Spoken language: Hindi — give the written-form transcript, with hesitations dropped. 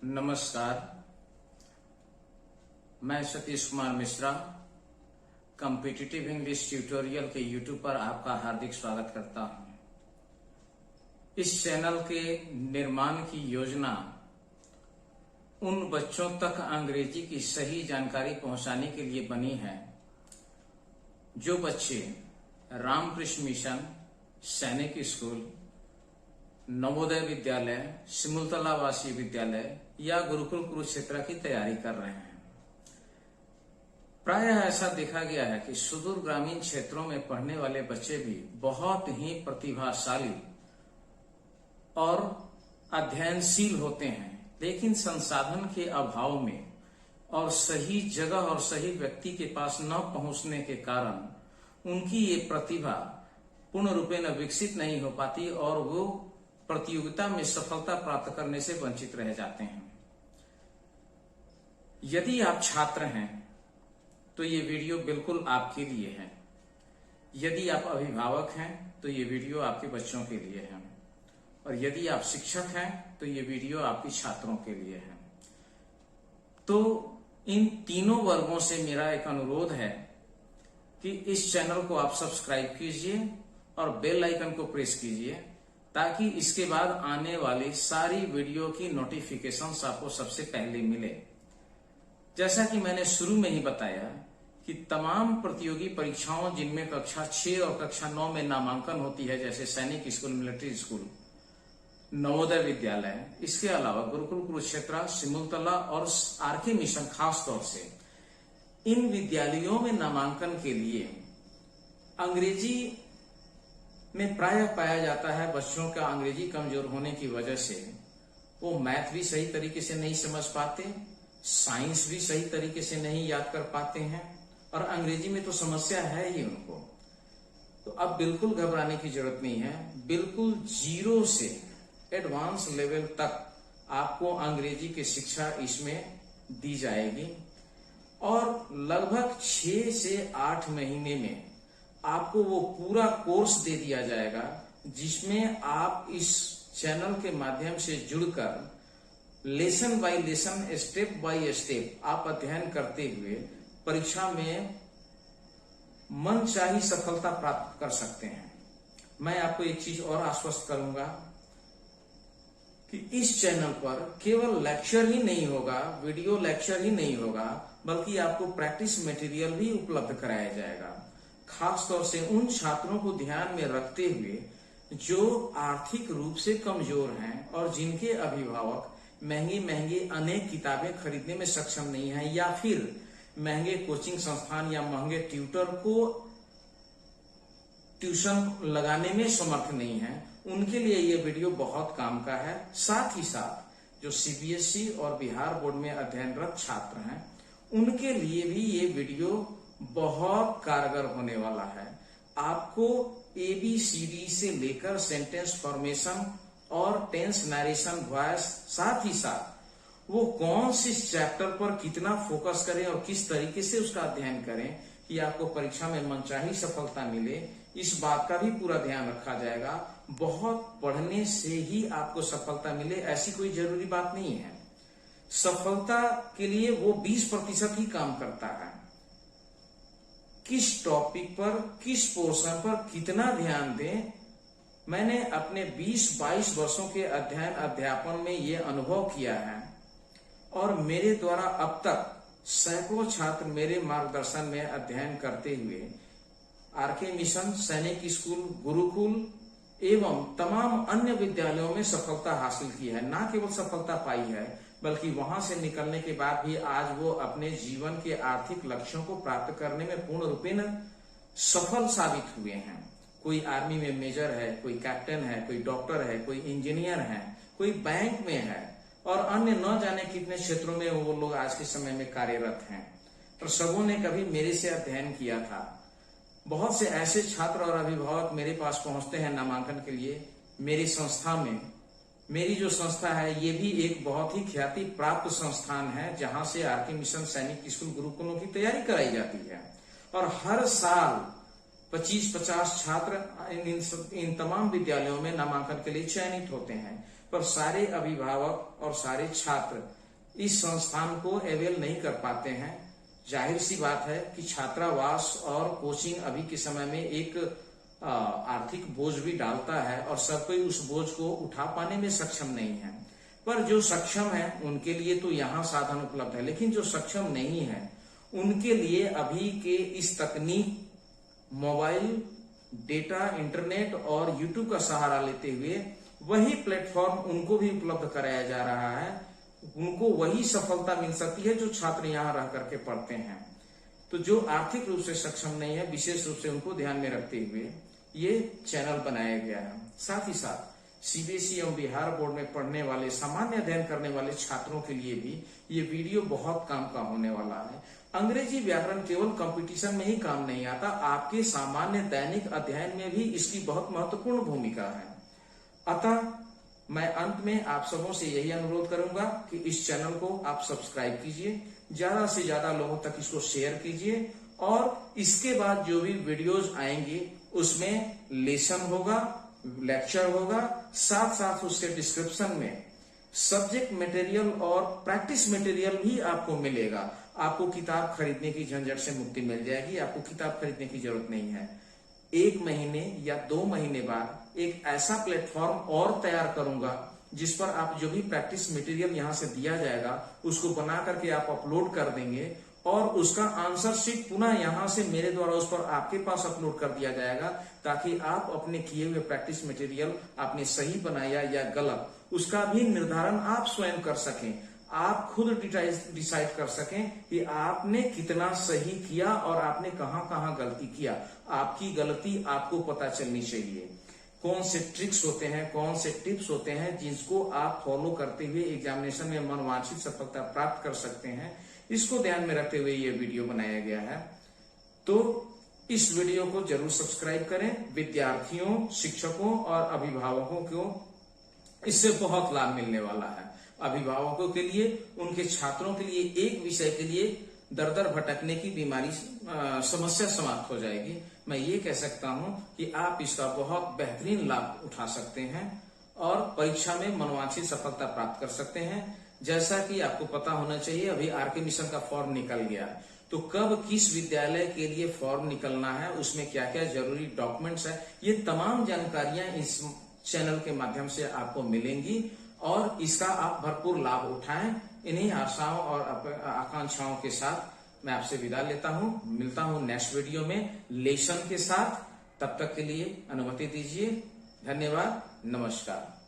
नमस्कार, मैं Satish Kumar Mishra competitive English tutorial के यूट्यूब पर आपका हार्दिक स्वागत करता हूं। इस चैनल के निर्माण की योजना उन बच्चों तक अंग्रेजी की सही जानकारी पहुंचाने के लिए बनी है जो बच्चे रामकृष्ण मिशन, सैनिक स्कूल, नवोदय विद्यालय, सिमुलतला आवासीय विद्यालय या गुरुकुल कुरुक्षेत्र की तैयारी कर रहे हैं। प्रायः ऐसा देखा गया है कि सुदूर ग्रामीण क्षेत्रों में पढ़ने वाले बच्चे भी बहुत ही प्रतिभाशाली और अध्ययनशील होते हैं, लेकिन संसाधन के अभाव में और सही जगह और सही व्यक्ति के पास न पहुंचने के कारण उनकी ये प्रतिभा पूर्ण रूपेण विकसित नहीं हो पाती और वो प्रतियोगिता में सफलता प्राप्त करने से वंचित रह जाते हैं। यदि आप छात्र हैं तो ये वीडियो बिल्कुल आपके लिए है। यदि आप अभिभावक हैं तो ये वीडियो आपके बच्चों के लिए है, और यदि आप शिक्षक हैं तो ये वीडियो आपके छात्रों के लिए है। तो इन तीनों वर्गों से मेरा एक अनुरोध है कि इस चैनल को आप सब्सक्राइब कीजिए और बेल आइकन को प्रेस कीजिए, ताकि इसके बाद आने वाली सारी वीडियो की नोटिफिकेशंस आपको सबसे पहले मिले। जैसा कि मैंने शुरू में ही बताया कि तमाम प्रतियोगी परीक्षाओं जिनमें कक्षा 6 और कक्षा 9 में नामांकन होती है, जैसे सैनिक school, military school, Navodaya Vidyalaya, इसके अलावा गुरुकुल कुरुक्षेत्र, सिमुलतला और आरके मिशन, खास तौर से इन विद्यालयों में नामांकन के लिए अंग्रेजी में प्रायः पाया जाता है बच्चों का अंग्रेजी कमजोर होने की वजह से वो मैथ भी सही तरीके से नहीं समझ पाते, साइंस भी सही तरीके से नहीं याद कर पाते हैं, और अंग्रेजी में तो समस्या है ही उनको। तो अब बिल्कुल घबराने की जरूरत नहीं है। बिल्कुल जीरो से एडवांस लेवल तक आपको अंग्रेजी की शिक्षा इसमें दी जाएगी, और लगभग 6 से 8 महीने में आपको वो पूरा कोर्स दे दिया जाएगा, जिसमें आप इस चैनल के माध्यम से जुड़कर lesson bye lesson, step by step आप अध्ययन करते हुए परीक्षा में मनचाही सफलता प्राप्त कर सकते हैं। मैं आपको एक चीज और आश्वस्त करूंगा कि इस चैनल पर केवल लेक्चर ही नहीं होगा, वीडियो लेक्चर ही नहीं होगा, बल्कि आपको प्रैक्टिस मटेरियल भी उपलब्ध कराया जाएगा, खास तौर से उन छात्रों को ध्यान में रखते हुए जो आर्थिक रूप से कमजोर हैं और जिनके अभिभावक महंगी महंगी अनेक किताबें खरीदने में सक्षम नहीं है, या फिर महंगे कोचिंग संस्थान या महंगे ट्यूटर को ट्यूशन लगाने में समर्थ नहीं है। उनके लिए ये वीडियो बहुत काम का है। साथ ही साथ जो सीबीएसई और बिहार बोर्ड में अध्ययनरत छात्र हैं, उनके लिए भी ये वीडियो बहुत कारगर होने वाला है। आपको ABCD से लेकर सेंटेंस फॉर्मेशन और टेंस नरेशन वॉइस, साथ ही साथ वो कौन से चैप्टर पर कितना फोकस करें और किस तरीके से उसका अध्ययन करें कि आपको परीक्षा में मनचाही सफलता मिले, इस बात का भी पूरा ध्यान रखा जाएगा। बहुत पढ़ने से ही आपको सफलता मिले ऐसी कोई जरूरी बात नहीं है। सफलता के लिए वो 20% ही काम करता है। किस टॉपिक पर, किस पोर्शन पर कितना ध्यान दें, मैंने अपने 20-22 वर्षों के अध्ययन अध्यापन में ये अनुभव किया है, और मेरे द्वारा अब तक सैकड़ों छात्र मेरे मार्गदर्शन में अध्ययन करते हुए आरके मिशन, सैनिक स्कूल, गुरुकुल एवं तमाम अन्य विद्यालयों में सफलता हासिल की है। ना केवल सफलता पाई है, बल्कि वहां से निकलने के बाद भी आज वो अपने जीवन के आर्थिक लक्ष्यों को प्राप्त करने में पूर्ण रूपेण सफल साबित हुए हैं। कोई आर्मी में मेजर है, कोई कैप्टन है, कोई डॉक्टर है, कोई इंजीनियर है, कोई बैंक में है, और अन्य न जाने कितने क्षेत्रों में वो लोग आज के समय में कार्यरत हैं। और सबों ने कभी मेरे से अध्ययन किया था। बहुत से ऐसे छात्र और अभिभावक मेरे पास पहुंचते हैं नामांकन के लिए मेरी संस्था में। मेरी जो संस्था है ये भी एक बहुत ही ख्याति प्राप्त संस्थान है, जहां से आरके मिशन, सैनिक स्कूल, गुरुकुलों की तैयारी कराई जाती है, और हर साल 25-50 छात्र इन तमाम विद्यालयों में नामांकन के लिए चयनित होते हैं। पर सारे अभिभावक और सारे छात्र इस संस्थान को अवेल नहीं कर पाते हैं। जाहिर सी बात है कि छात्रावास और कोचिंग अभी के समय में एक आर्थिक बोझ भी डालता है और सब कोई उस बोझ को उठा पाने में सक्षम नहीं है। पर जो सक्षम है उनके लिए तो यहाँ साधन उपलब्ध है, लेकिन जो सक्षम नहीं है उनके लिए अभी के इस तकनीक, मोबाइल, डेटा, इंटरनेट और यूट्यूब का सहारा लेते हुए वही प्लेटफॉर्म उनको भी उपलब्ध कराया जा रहा है। उनको वही सफलता मिल सकती है जो छात्र यहाँ रह करके पढ़ते हैं। तो जो आर्थिक रूप से सक्षम नहीं है, विशेष रूप से उनको ध्यान में रखते हुए ये चैनल बनाया गया है। साथ ही साथ सीबीएसई एवं बिहार बोर्ड में पढ़ने वाले, सामान्य अध्ययन करने वाले छात्रों के लिए भी ये वीडियो बहुत काम का होने वाला है। अंग्रेजी व्याकरण केवल कंपटीशन में ही काम नहीं आता, आपके सामान्य दैनिक अध्ययन में भी इसकी बहुत महत्वपूर्ण भूमिका है। अतः मैं अंत में आप सबों से यही अनुरोध करूंगा कि इस चैनल को आप सब्सक्राइब कीजिए, ज्यादा से ज्यादा लोगों तक इसको शेयर कीजिए और इसके बाद जो भी वीडियोज आएंगे उसमें लेसन होगा, लेक्चर होगा, साथ साथ उसके डिस्क्रिप्शन में सब्जेक्ट मटेरियल और प्रैक्टिस मटेरियल भी आपको मिलेगा। आपको किताब खरीदने की झंझट से मुक्ति मिल जाएगी, आपको किताब खरीदने की जरूरत नहीं है। 1 महीने या 2 महीने बाद एक ऐसा प्लेटफॉर्म और तैयार करूंगा जिस पर आप जो भी प्रैक्टिस मटेरियल यहाँ से दिया जाएगा उसको बना करके आप अपलोड कर देंगे और उसका आंसर शीट पुनः यहाँ से मेरे द्वारा उस पर आपके पास अपलोड कर दिया जाएगा, ताकि आप अपने किए हुए प्रैक्टिस मटेरियल आपने सही बनाया या गलत उसका भी निर्धारण आप स्वयं कर सकें। आप खुद डिसाइड कर सकें कि आपने कितना सही किया और आपने कहां कहां गलती किया। आपकी गलती आपको पता चलनी चाहिए। कौन से ट्रिक्स होते हैं, कौन से टिप्स होते हैं जिसको आप फॉलो करते हुए एग्जामिनेशन में मनवांछित सफलता प्राप्त कर सकते हैं, इसको ध्यान में रखते हुए ये वीडियो बनाया गया है। तो इस वीडियो को जरूर सब्सक्राइब करें। विद्यार्थियों, शिक्षकों और अभिभावकों को इससे बहुत लाभ मिलने वाला है। अभिभावकों के लिए, उनके छात्रों के लिए, एक विषय के लिए दर दर भटकने की बीमारी, समस्या समाप्त हो जाएगी। मैं ये कह सकता हूं कि आप इसका बहुत बेहतरीन लाभ उठा सकते हैं और परीक्षा में मनवांछित सफलता प्राप्त कर सकते हैं। जैसा कि आपको पता होना चाहिए, अभी आरके मिशन का फॉर्म निकल गया, तो कब किस विद्यालय के लिए फॉर्म निकलना है, उसमें क्या क्या जरूरी डॉक्यूमेंट्स है, ये तमाम जानकारियां इस चैनल के माध्यम से आपको मिलेंगी और इसका आप भरपूर लाभ उठाएं। इन्हीं आशाओं और आकांक्षाओं के साथ मैं आपसे विदा लेता हूं। मिलता हूं नेक्स्ट वीडियो में लेसन के साथ। तब तक के लिए अनुमति दीजिए। धन्यवाद। नमस्कार।